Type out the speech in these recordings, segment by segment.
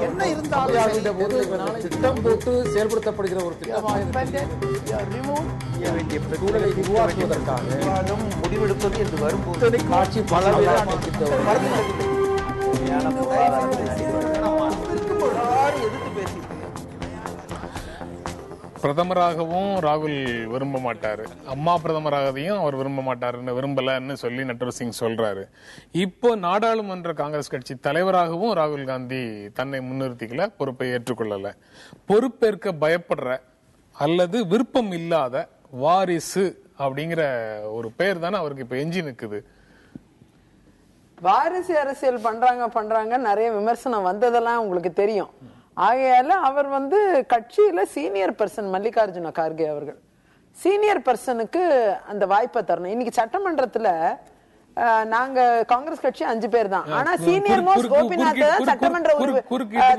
என்ன இருந்தாலும் திட்டம் போட்டு செயல்படுத்தப்படுகிற ஒரு சூழலை உருவாக்குவதற்காக முடிவெடுப்பது என்று வரும்போது காட்சி பல எதிர்த்து பேசி பிரதமராகவும் ராகுல் விரும்ப மாட்டாரு, அம்மா பிரதமராகதையும் அவர் விரும்ப மாட்டாருன்னு விரும்பலன்னு சொல்லி நட்வர் சிங் சொல்றாரு. இப்போ நாடாளுமன்ற காங்கிரஸ் கட்சி தலைவராகவும் ராகுல் காந்தி தன்னை முன்னிறுத்திக்கல, பொறுப்பை ஏற்றுக்கொள்ளல. பொறுப்பேற்க பயப்படுற அல்லது விருப்பம் இல்லாத வாரிசு அப்படிங்கிற ஒரு பெயர் தானே அவருக்கு இப்ப எஞ்சி நிக்குது. வாரிசு அரசியல் பண்றாங்க நிறைய விமர்சனம் வந்ததெல்லாம் உங்களுக்கு தெரியும். ஆகையால அவர் கட்சியில சீனியர் பர்சன் மல்லிகார்ஜுன கார்கே அவர்கள் சீனியர் பர்சனுக்கு அந்த வாய்ப்பை தரணும். இன்னைக்கு சட்டமன்றத்துல நாங்க காங்கிரஸ் கட்சி 5 பேர் தான். ஆனா சீனியர் மோஸ்ட் கோபிநாத் சட்டமன்ற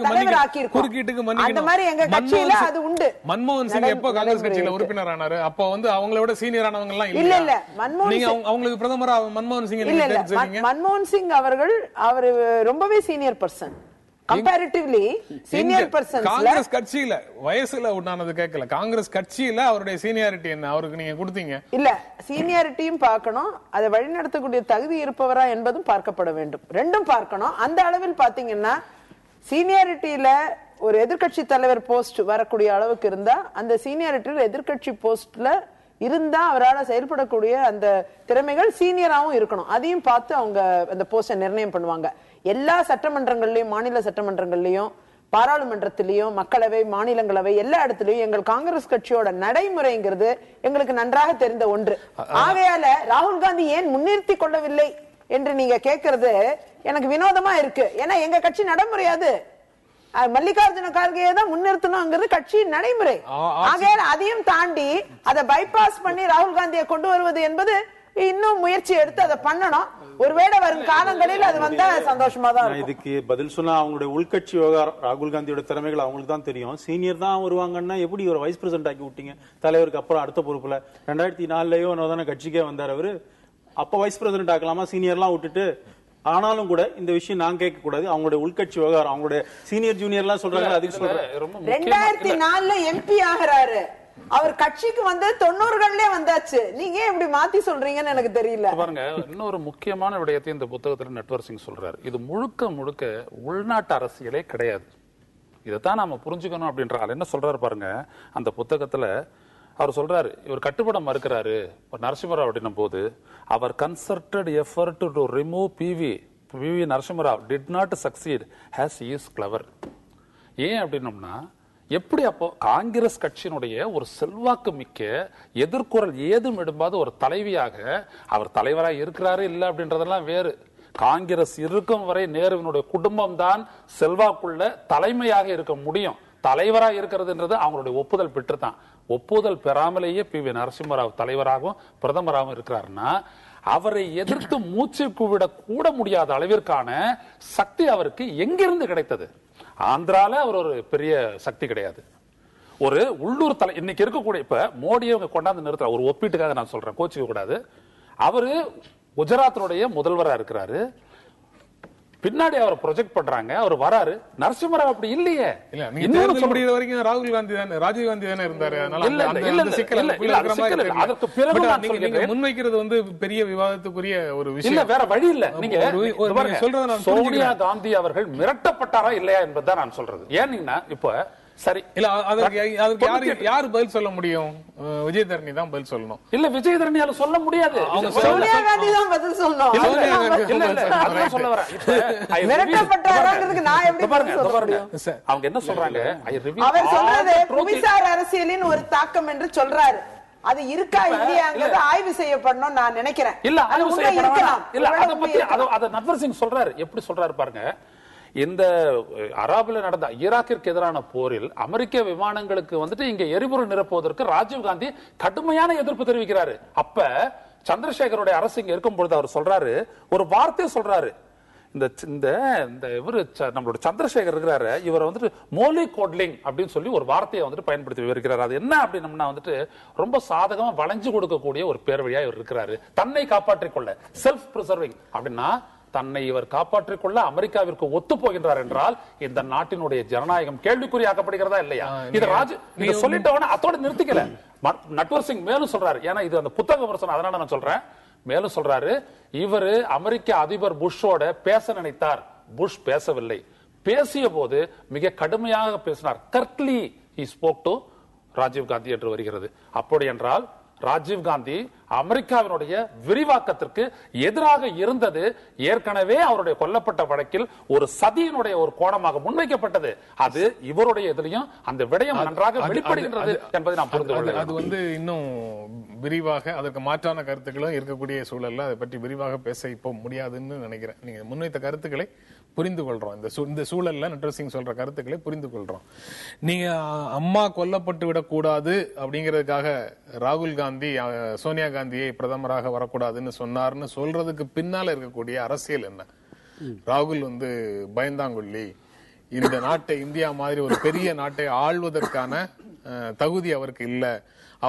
தலைவர் ஆக்கியிருக்கோம். அந்த மாதிரி எங்க கட்சியில அது உண்டு. மன்மோகன் சிங் எப்ப காங்கிரஸ் கட்சியில உறுப்பினர் ஆனாரு, அப்ப அவங்களோட சீனியர் ஆனவங்க எல்லாம் இல்ல மன்மோகன் அவங்களுக்கு பிரதமரா மன்மோகன் சிங் மன்மோகன் சிங் அவர்கள் அவரு ரொம்பவே senior person. Comparatively senior persons Congress கட்சியில வயசுல உண்டானது கேட்கல. காங்கிரஸ் கட்சியில அவருடைய சீனியாரிட்டி என்ன அவருக்கு நீங்க கொடுத்தீங்க? இல்ல சீனியாரிட்டியும் பார்க்கணும், அதை வழிநடத்தக்கூடிய தகுதி இருப்பவரா என்பதும் பார்க்கப்பட வேண்டும். ரெண்டும் பார்க்கணும். அந்த அளவில் பாத்தீங்கன்னா சீனியாரிட்டியில ஒரு எதிர்கட்சி தலைவர் போஸ்ட் வரக்கூடிய அளவுக்கு இருந்தா அந்த சீனியாரிட்டியில எதிர்கட்சி போஸ்ட்ல இருந்தா அவரால் செயல்படக்கூடிய அந்த திறமைகள் சீனியராகவும் இருக்கணும். அதையும் பார்த்து அவங்க அந்த போஸ்டை நிர்ணயம் பண்ணுவாங்க. எல்லா சட்டமன்றங்கள்லயும், மாநில சட்டமன்றங்கள்லயும், பாராளுமன்றத்திலையும், மக்களவை, மாநிலங்களவை எல்லா இடத்துலயும் எங்கள் காங்கிரஸ் கட்சியோட நடைமுறைங்கிறது எங்களுக்கு நன்றாக தெரிந்த ஒன்று. ஆகையால ராகுல் காந்தி ஏன் முன்னிறுத்தி கொள்ளவில்லை என்று நீங்க கேட்கறது எனக்கு வினோதமா இருக்கு. ஏன்னா எங்க கட்சி நடைமுறையாது. மல்லிகார்ஜுன கார்கே தான் முன்னிறுத்தணுங்கிறது கட்சி நடைமுறை. ஆகையால அதையும் தாண்டி அதை பைபாஸ் பண்ணி ராகுல் காந்தியை கொண்டு வருவது என்பது இன்னும் முயற்சி எடுத்து அதை பண்ணணும். ஒருவேளை வரும் காலங்களில் அது வந்தா சந்தோஷமா தான் இருக்கும். இதுக்கு பதில் சொன்னா அவங்களுடைய உள்கட்சி விவகாரம், ராகுல் காந்தியோட திறமைகள் அவங்களுக்கு தான் தெரியும். சீனியர் தான் வருவாங்கன்னா எப்படி ஒரு வைஸ் பிரசிடென்ட் ஆக்கி விட்டீங்க தலைவருக்கு அப்புறம் அடுத்த பொறுப்புல? 2004 கட்சிக்கே வந்தார் அவரு. அப்ப வைஸ் பிரசிடென்ட் ஆக்கலாமா சீனியர்லாம் விட்டுட்டு? ஆனாலும் கூட இந்த விஷயம் நான் கேட்க கூடாது. அவங்களுடைய உள்கட்சி விவகாரம், அவங்களுடைய சீனியர் ஜூனியர் எல்லாம் சொல்றாங்க. அதுக்கு சொல்றேன் 2004 எம்பி ஆகிறாரு. அவர் கட்சிக்கு 90களே வந்தாச்சு. நீங்க இப்படி மாத்தி சொல்றீங்கன்னு எனக்கு தெரியல. பாருங்க, இன்னொரு முக்கியமான விடயத்தை இந்த புத்தகத்துல நட்வர் சிங் சொல்றாரு. இது முழுக்க முழுக்க உள்நாட்டு அரசியலே கிடையாது. இதைத்தான் நாம புரிஞ்சுக்கணும் அப்படின்றால் என்ன சொல்றாரு பாருங்க. அந்த புத்தகத்துல அவர் சொல்றாரு, இவர் கட்டுப்படம் மறுக்கிறாரு நரசிம்மராவ் அப்படின்னும் போது, அவர் concerted effort to remove PV Narasimha Rao did not succeed has he is clever. ஏன் அப்படின்னோம்னா, எப்படி அப்போ காங்கிரஸ் கட்சியினுடைய ஒரு செல்வாக்கு மிக்க எதிர்குரல் ஏதும் எடுப்பாத ஒரு தலைவியாக அவர் தலைவராக இருக்கிறாரு இல்ல அப்படின்றதெல்லாம் வேறு. காங்கிரஸ் இருக்கும் வரை நேருவினுடைய குடும்பம் தான் செல்வாக்குள்ள தலைமையாக இருக்க முடியும். தலைவராக இருக்கிறதுன்றது அவங்களுடைய ஒப்புதல் பெற்றுதான். ஒப்புதல் பெறாமலேயே பி.வி. நரசிம்மராவ் தலைவராகவும் பிரதமராகவும் இருக்கிறாருன்னா அவரை எதிர்த்து மூச்சு கூவிட கூட முடியாத அளவிற்கான சக்தி அவருக்கு எங்கிருந்து கிடைத்தது? ஆந்திரால அவர் ஒரு பெரிய சக்தி கிடையாது. ஒரு உள்ளூர் தலை இன்னைக்கு இருக்கக்கூடிய இப்ப மோடியை கொண்டாந்து நிறுத்த ஒரு ஒப்பீட்டுக்காக நான் சொல்றேன், கோச்சிக்க கூடாது. அவரு குஜராத்தினுடைய முதல்வரா இருக்கிறாரு. பின்னாடி அவர் ப்ரொஜெக்ட் பண்றாங்க, அவர் வராரு. நரசிம்மராவ் அப்படி இல்லையே. முடிகிற வரைக்கும் ராகுல் காந்தி தானே, ராஜீவ் காந்தி தானே இருந்தாரு. அதற்கு பிறகு நீங்க முன்வைக்கிறது பெரிய விவாதத்துக்குரிய ஒரு விஷயம். வேற வழி இல்ல. நீங்க சொல்றது சோனியா காந்தி அவர்கள் மிரட்டப்பட்டாரா இல்லையா என்பதுதான் நான் சொல்றது. ஏன்னீங்கன்னா இப்ப சரி இல்ல, அதுக்கு யாரு பதில் சொல்ல முடியும்? விஜயதரணி தான் பதில் சொல்லணும். இல்ல, விஜயதரணியால சொல்ல முடியாது. சோனியா காந்தி தான் பதில் சொல்லணும். சொல்ல வரேன். அவங்க என்ன சொல்றாங்க, அவர் சொல்றது புவிசார் அரசியலின் ஒரு தாக்கம் என்று சொல்றாரு. அது இருக்கா இல்லையாங்கிறது ஆய்வு செய்யப்படணும் நான் நினைக்கிறேன். இல்ல, ஆய்வு செய்யப்படணும். இல்ல, அத பத்தி அத நட்வர் சிங் சொல்றாரு. எப்படி சொல்றாரு பாருங்க. இந்த அராபில நடந்த ஈராக்கிற்கு எதிரான போரில் அமெரிக்க விமானங்களுக்கு இங்க எரிபொருள் நிரப்புவதற்கு ராஜீவ் காந்தி கடுமையான எதிர்ப்பு தெரிவிக்கிறாரு. அப்ப சந்திரசேகருடைய அரசு இங்க இருக்கும் பொழுது அவர் சொல்றாரு, ஒரு வார்த்தை சொல்றாரு. இவரு நம்மளோட சந்திரசேகர் இருக்கிறாரு, இவரை மோலி கோட்லிங் அப்படின்னு சொல்லி ஒரு வார்த்தையை பயன்படுத்தி விவரிக்கிறார். அது என்ன அப்படின்னா ரொம்ப சாதகமா வளைஞ்சு கொடுக்கக்கூடிய ஒரு பேர் வழியா இவர் இருக்கிறாரு. தன்னை காப்பாற்றிக் கொள்ள, செல்ஃப் பிரிசர்விங் அப்படின்னா தன்னை இவர் காப்பாற்றிக் கொள்ள அமெரிக்காவிற்கு ஒத்து போகின்றார் என்றால் இந்த நாட்டினுடைய ஜனநாயகம் கேள்விக்குறியாக்கப்படுகிறதா இல்லையா? இது ராஜ் நீங்க சொல்லிட்டவன அதோட நிறுத்திக்கல. நட்வர் சிங் மேலும் சொல்றாரு, ஏன்னா இது அந்த புத்தக விமர்சனம், அதனால நான் சொல்றேன். மேலும் சொல்றாரு, இவரு அமெரிக்க அதிபர் புஷ்ஷோட பேச நினைத்தார், புஷ் பேசவில்லை. பேசிய போது மிக கடுமையாக பேசினார். கர்ட்லி he spoke to Rajiv Gandhi என்று வருகிறது. அப்படி என்றால் ராஜீவ் காந்தி அமெரிக்காவினுடைய விரிவாக்கத்திற்கு எதிராக இருந்தது ஏற்கனவே அவருடைய கொல்லப்பட்ட வழக்கில் ஒரு சதியினுடைய ஒரு கோணமாக முன்வைக்கப்பட்டது. அது இவருடைய எதிலையும் அந்த விடயம் நன்றாக வெளிப்படுகின்றது என்பதை நாம் புரிந்து கொள்ள வேண்டும். அது வந்து இன்னும் விரிவாக அதற்கு மாற்றான கருத்துக்களும் இருக்கக்கூடிய சூழல்ல அதை பற்றி விரிவாக பேச இப்போ முடியாதுன்னு நினைக்கிறேன். நீங்க முன்வைத்த கருத்துக்களை புரிந்து கொள்றோம். இந்த சூழல்ல நட்வர் சிங் சொல்ற கருத்துக்களை புரிந்து கொள்றோம். நீங்க அம்மா கொல்லப்பட்டு விடக்கூடாது அப்படிங்கிறதுக்காக ராகுல் காந்தி சோனியா காந்தியை பிரதமராக வரக்கூடாதுன்னு சொன்னார்னு சொல்றதுக்கு பின்னால இருக்கக்கூடிய அரசியல் என்ன? ராகுல் வந்து பயந்தாங்கொல்லி, இந்த நாட்டை, இந்தியா மாதிரி ஒரு பெரிய நாட்டை ஆள்வதற்கான தகுதி அவருக்கு இல்ல,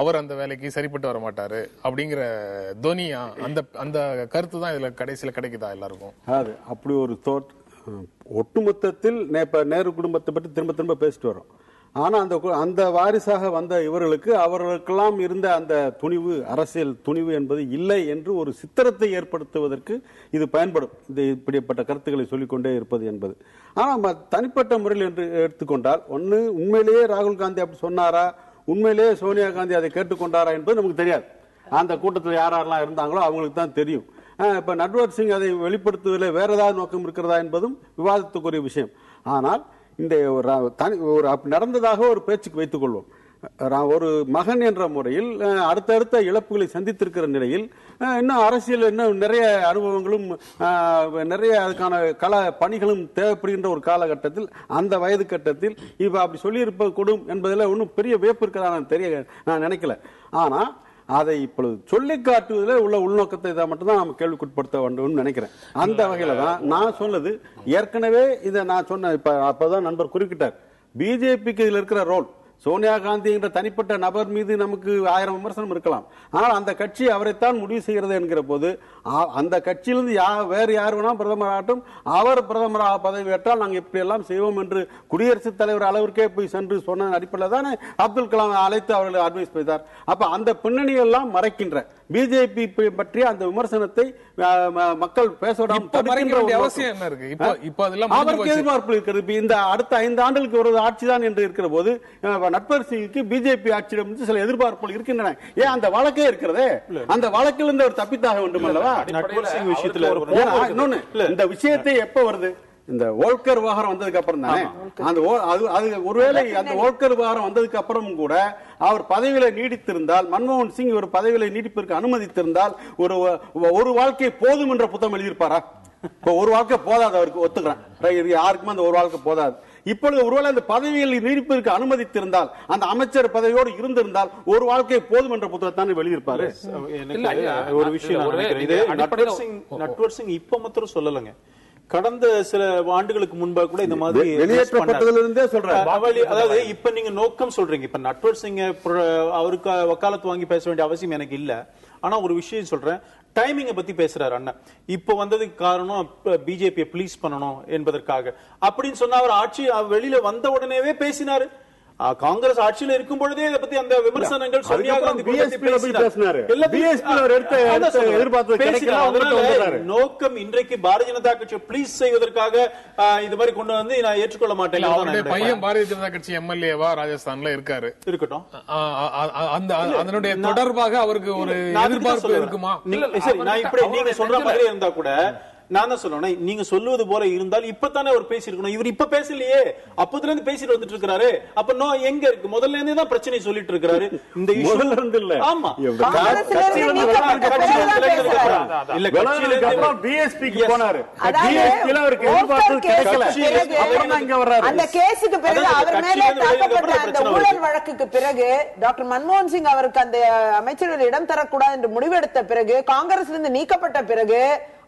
அவர் அந்த வேலைக்கு சரிப்பட்டு வர மாட்டாரு அப்படிங்கிற தோனியா அந்த கருத்து தான் இதுல கடைசியில கிடைக்குதா எல்லாருக்கும்? அது அப்படி ஒரு ஒட்டுமொத்தத்தில் நேரு குடும்பத்தை பற்றி திரும்ப திரும்ப பேசிட்டு வரோம். ஆனா அந்த வாரிசாக வந்த இவர்களுக்கு அவர்களுக்கெல்லாம் இருந்த அந்த துணிவு, அரசியல் துணிவு என்பது இல்லை என்று ஒரு சித்திரத்தை ஏற்படுத்துவதற்கு இது பயன்படும். இது இப்படிப்பட்ட கருத்துக்களை சொல்லிக்கொண்டே இருப்பது என்பது. ஆனா தனிப்பட்ட முறையில் என்று எடுத்துக்கொண்டால், ஒன்னு உண்மையிலேயே ராகுல் காந்தி அப்படி சொன்னாரா, உண்மையிலேயே சோனியா காந்தி அதை கேட்டுக்கொண்டாரா என்பது நமக்கு தெரியாது. அந்த கூட்டத்தில் யாரெல்லாம் இருந்தாங்களோ அவங்களுக்கு தான் தெரியும். இப்ப நட்வர் சிங் அதை வெளிப்படுத்துவதில் வேற ஏதாவது நோக்கம் இருக்கிறதா என்பதும் விவாதத்துக்குரிய விஷயம். ஆனால் இந்த ஒரு நடந்ததாக ஒரு பேச்சுக்கு வைத்துக் கொள்வோம். ஒரு மகன் என்ற முறையில் அடுத்தடுத்த இழப்புகளை சந்தித்திருக்கிற நிலையில் இன்னும் அரசியல் இன்னும் நிறைய அனுபவங்களும் நிறைய அதுக்கான கள பணிகளும் தேவைப்படுகின்ற ஒரு காலகட்டத்தில், அந்த வயது கட்டத்தில் இப்ப அப்படி சொல்லியிருப்ப கூடும் என்பதில் ஒன்றும் பெரிய வியப்பு இருக்கிறதா நான் நினைக்கல. ஆனா அதை இப்பொழுது சொல்லி காட்டுவதில் உள்ள உள்நோக்கத்தை இதை மட்டும்தான் நம்ம கேள்விக்குட்படுத்த வேண்டும் நினைக்கிறேன். அந்த வகையில தான் நான் சொன்னது, ஏற்கனவே இதை நான் சொன்ன அப்பதான் நண்பர் குறிப்பிட்டார், பிஜேபிக்கு இதுல இருக்கிற ரோல், சோனியா காந்தி என்ற தனிப்பட்ட நபர் மீது நமக்கு 1000 விமர்சனம் இருக்கலாம். ஆனால் அந்த கட்சி அவரைத்தான் முடிவு செய்கிறது என்கிற போது அந்த கட்சியிலிருந்து வேறு யார் வேணா பிரதமர் ஆகட்டும், அவர் பிரதமராக பதவி ஏற்றால் நாங்கள் இப்படி எல்லாம் செய்வோம் என்று குடியரசுத் தலைவர் அளவிற்கே போய் சென்று சொன்ன அடிப்படையில் தானே அப்துல் கலாம் அழைத்து அவர்கள் அட்வைஸ் செய்தார். அப்ப அந்த பின்னணியெல்லாம் மறைக்கின்ற பிஜேபி பற்றிய அந்த விமர்சனத்தை மக்கள் பேச அவசியம் என்ன இருக்கு? அவருக்கு எதிர்பார்ப்பு இருக்கிறது. இந்த அடுத்த 5 ஆண்டுகளுக்கு ஒரு ஆட்சிதான் என்று இருக்கிற போது நட்வர் சிங்குக்கு பிஜேபி ஆட்சியிடம் சில எதிர்பார்ப்புகள் இருக்கின்றன. ஏன் அந்த வழக்கே இருக்கிறதே, அந்த வழக்கில் இருந்து அவர் தப்பித்தாக வேண்டும் அல்லவா? இந்த விஷயத்தை எப்ப வருது? இந்த ஓல்கர் விவகாரம் வந்ததுக்கு அப்புறம் தானே. ஒருவேளை அந்த ஓல்கர் விவகாரம் வந்ததுக்கு அப்புறம் கூட அவர் பதவியில நீடித்திருந்தால், மன்மோகன் சிங் ஒரு பதவியில நீடிப்பதற்கு அனுமதித்திருந்தால் ஒரு வாழ்க்கை போதும் என்ற புத்தகம் எழுதியிருப்பாரா? ஒரு வாழ்க்கை போதாது, அவருக்கு ஒத்துக்கிறேன், யாருக்குமே அந்த ஒரு வாழ்க்கை போதாது. இப்பொழுது ஒருவேளை அந்த பதவியில் நீடிப்பதற்கு அனுமதித்திருந்தால், அந்த அமைச்சர் பதவியோடு இருந்திருந்தால் ஒரு வாழ்க்கை போதும் என்ற புத்தகத்தான் வெளியிருப்பாரு. ஒரு விஷயம் நட்வர் சிங் இப்ப மாத்திரம் சொல்லலங்க, கடந்த சில ஆண்டுகளுக்கு முன்பாக கூட இந்த மாதிரி வெளியேற்றப்பட்டதிலிருந்தே சொல்றேன். அதாவது இப்ப நீங்க நோக்கம் சொல்றீங்க, இப்ப நட்வர் சிங் அவருக்கு வக்காலத்து வாங்கி பேச வேண்டிய அவசியம் எனக்கு இல்ல. ஆனா ஒரு விஷயம் சொல்றேன், டைமிங்க பத்தி பேசுறாரு அண்ணன். இப்ப வந்ததுக்கு காரணம் பிஜேபியை ப்ளீஸ் பண்ணணும் என்பதற்காக அப்படின்னு சொன்னா, அவர் ஆட்சி வெளியில வந்த உடனேவே பேசினாரு. காங்கிரஸ் ஆட்சியில இருக்கும் பொழுதே இதை பத்தி அந்த விமர்சனங்கள் சோனியா காந்தி நோக்கம் இன்றைக்கு பாரதிய ஜனதா கட்சி ப்ளீஸ் செய்வதற்காக இது மாதிரி கொண்டு வந்து நான் ஏற்றுக்கொள்ள மாட்டேன். பையன் பாரதிய ஜனதா கட்சி எம்எல்ஏவா ராஜஸ்தான்ல இருக்காரு, இருக்கட்டும். அதனுடைய தொடர்பாக அவருக்கு ஒரு எதிர்பார்ப்பு இருக்குமா? நான் இப்படி நீங்க சொல்ற மாதிரி இருந்தா கூட நான் தான் சொல்றேன், நீங்க சொல்லுவது போல இருந்தால் இப்பதானே அவர் பேசிருக்கணும். இவர் இப்ப பேசலையே, அப்பதுல இருந்து பேசிட்டு வந்துட்டு இருக்காரு. அப்ப நோ எங்க இருக்கு? முதல்ல இருந்தே தான் பிரச்சனை சொல்லிட்டு இருக்காரு. இந்த முதல்ல இருந்து இல்ல, ஆமா, பிஎஸ்பிக்கு போனாரு, பிஎஸ்பில அவருக்கு எதிர்பார்த்தது கிடைக்கல. அப்புறம் இங்க வர்றாரு. அந்த கேஸுக்கு பிறகு அவர் மேலே தாக்கப்பட்ட அந்த ஊழல் வழக்குக்கு பிறகு டாக்டர் மன்மோகன் சிங் அவருக்கு அந்த அமைச்சரவையில் இடம் தரக்கூடாது என்று முடிவெடுத்த பிறகு, காங்கிரஸ்ல இருந்து நீக்கப்பட்ட பிறகு,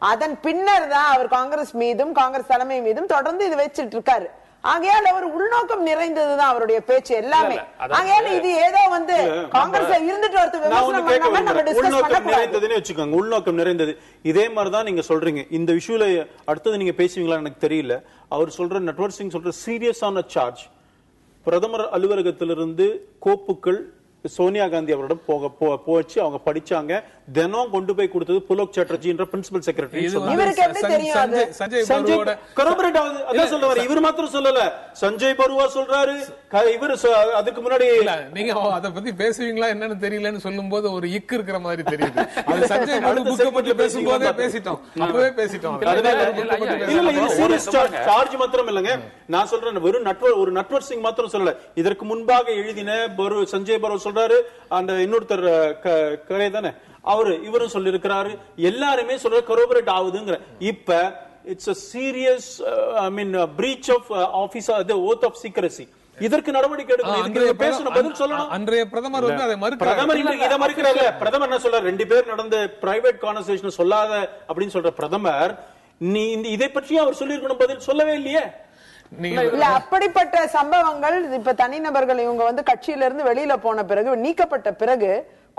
அதன் பின்னர் தான் அவர் காங்கிரஸ் மீதும் காங்கிரஸ் தலைமை மீதும் தொடர்ந்து இது வச்சிட்டு இருக்காரு. ஆகையால் அவர் உள்நோக்கம் நிறைந்ததுதான் அவருடைய பேச்சு எல்லாமே. ஆகையால் இது ஏதோ வந்து காங்கிரஸ்ல இருந்துட்டு வரது விமர்சனம் பண்ணாம நம்ம டிஸ்கஸ் பண்ணக்கூடாது. வச்சுக்கோங்க, உள்நோக்கம் நிறைந்தது. இதே மாதிரிதான் நீங்க சொல்றீங்க. இந்த விஷயத்துல அடுத்தது நீங்க பேசுவீங்களா எனக்கு தெரியல. அவர் சொல்ற நட்வர் சிங் சொல்ற சீரியஸான சார்ஜ், பிரதமர் அலுவலகத்திலிருந்து கோப்புகள் சோனியா காந்தி அவரிடம் போச்சு, அவங்க படிச்சாங்க, தினம் கொண்டு போய் கொடுத்தது புலோக் சாட்டர்ஜின்ற பிரின்சிபல் செக்ரட்டரி. இவர் மாத்திரம் சொல்லல, சஞ்சய் பருவா சொல்றாரு. இவர் அதுக்கு முன்னாடி நீங்க அதை பத்தி பேசுவீங்களா என்னன்னு தெரியலன்னு சொல்லும் போது ஒரு இக்கு இருக்கிற மாதிரி தெரியுது. அது சஞ்சய் புக்க பத்தி பேசும்போதே பேசிட்டோம், அப்பவே பேசிட்டோம். சார்ஜ் மாத்திரம் இல்லங்க, நான் சொல்றேன் வெறும் ஒரு நட்வர் சிங் மாத்திரம் சொல்லல. இதற்கு முன்பாக எழுதின சஞ்சய் பருவா சொல்றாரு, அந்த இன்னொருத்தர் கரை தானே அவரு, இவரும் சொல்லி இருக்கிறாரு, எல்லாருமே சொல்ற கரோபரேட் ஆகுதுங்கிற. இப்ப it's a serious breach of office the oath of secrecy. இதற்கு நடவடிக்கை எடுக்கணும், பேசணும், பதில் சொல்லணும். அன்றைய பிரதமர் வந்து அதை மறுக்கிறார். பிரதமர் இதை மறுக்கிறார். பிரதமர் என்ன சொல்றார், 2 பேர் நடந்த பிரைவேட் கான்வர்சேஷன் சொல்லாத அப்படின்னு சொல்ற பிரதமர், நீ இதை பற்றி அவர் சொல்லி இருக்கணும், பதில் சொல்லவே இல்லையே. இல்ல, அப்படிப்பட்ட சம்பவங்கள் இப்ப தனிநபர்கள் இவங்க வந்து கட்சியில இருந்து வெளியில போன பிறகு, நீக்கப்பட்ட பிறகு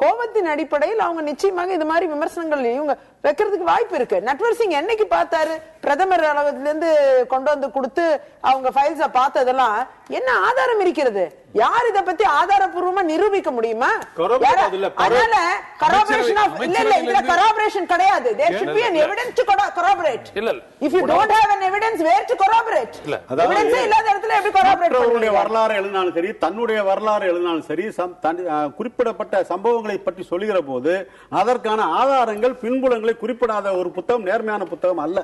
கோபத்தின் அடிப்படையில் அவங்க நிச்சயமாக இது மாதிரி விமர்சனங்கள் இவங்க வைக்கிறதுக்கு வாய்ப்பு இருக்கு. நட்வர் சிங் என்னைக்கு பார்த்தாரு, பிரதமர் அலுவலகத்துல இருந்து கொண்டு வந்து கொடுத்து அவங்க ஃபைல்ஸ பார்த்ததெல்லாம் என்ன ஆதாரம் இருக்கிறது? யார் இத பத்தி ஆதாரபூர்வமா நிரூபிக்க முடியுமா? அதனால corroboration of இல்ல இதுல corroboration கிடையாது. There should be an evidence to corroborate. If you don't have an evidence, where to corroborate? Evidence இல்லாத இடத்துல எப்படி corroborate பண்ணுவீங்க? வரலாறு எழுதினாலும் சரி, தன்னுடைய வரலாறு எழுதினாலும் சரி, குறிப்பிடப்பட்ட சம்பவங்களை பற்றி சொல்லுகிற போது அதற்கான ஆதாரங்கள் பின்புலங்களை குறிப்பிடாத ஒரு புத்தகம் நேர்மையான புத்தகம் அல்ல.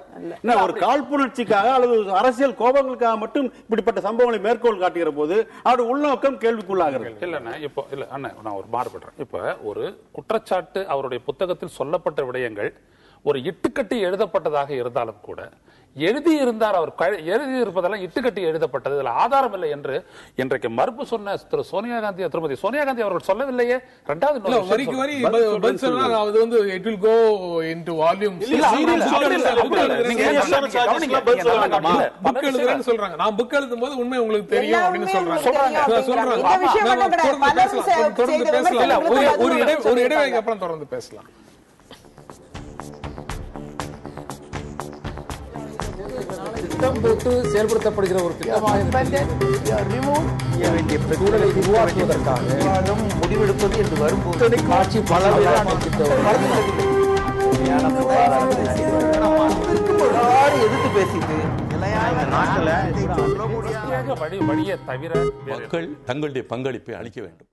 ஒரு காழ்ப்புணர்ச்சிக்காக அல்லது அரசியல் கோபங்களுக்காக மட்டும் இப்படிப்பட்ட சம்பவங்களை மேற்கோள் காட்டுகிற போது அவருடைய உள்நோக்கம் கேள்விக்குள்ளாகிறது. இல்ல இப்போ இல்ல அண்ணன், நான் ஒரு மாறுபடுறேன். இப்ப ஒரு குற்றச்சாட்டு அவருடைய புத்தகத்தில் சொல்லப்பட்ட விடயங்கள் ஒரு இட்டுக்கட்டி எழுதப்பட்டதாக இருந்தாலும் கூட, எழுதியிருந்தார், அவர் எழுதியிருப்பதெல்லாம் இட்டுக்கட்டி எழுதப்பட்டது, இதுல ஆதாரம் இல்லை என்று இன்றைக்கு மறுப்பு சொன்ன திரு சோனியா காந்தி, திருமதி சோனியா காந்தி அவர்கள் சொல்லவில்லையே. இரண்டாவது வரிக்கு வரி பதில் சொன்னா அது வந்து it will go into volume. Book எழுதுறேன்னு சொல்றாங்க, நான் புக் எழுதும் போது உண்மை உங்களுக்கு தெரியும் அப்படின்னு சொல்றாங்க. தொடர்ந்து பேசலாம், ஒரு இடைவேளைக்கு அப்புறம் தொடர்ந்து பேசலாம். திட்டம் போட்டு செயல்படுத்தப்படுகிற ஒரு திட்டமாக சூழலை உருவாக்குவதற்காக முடிவெடுப்பது என்று வரும்போது ஆட்சி எதிர்த்து பேசிட்டு வழியை தவிர மக்கள் தங்களுடைய பங்களிப்பை அளிக்க வேண்டும்.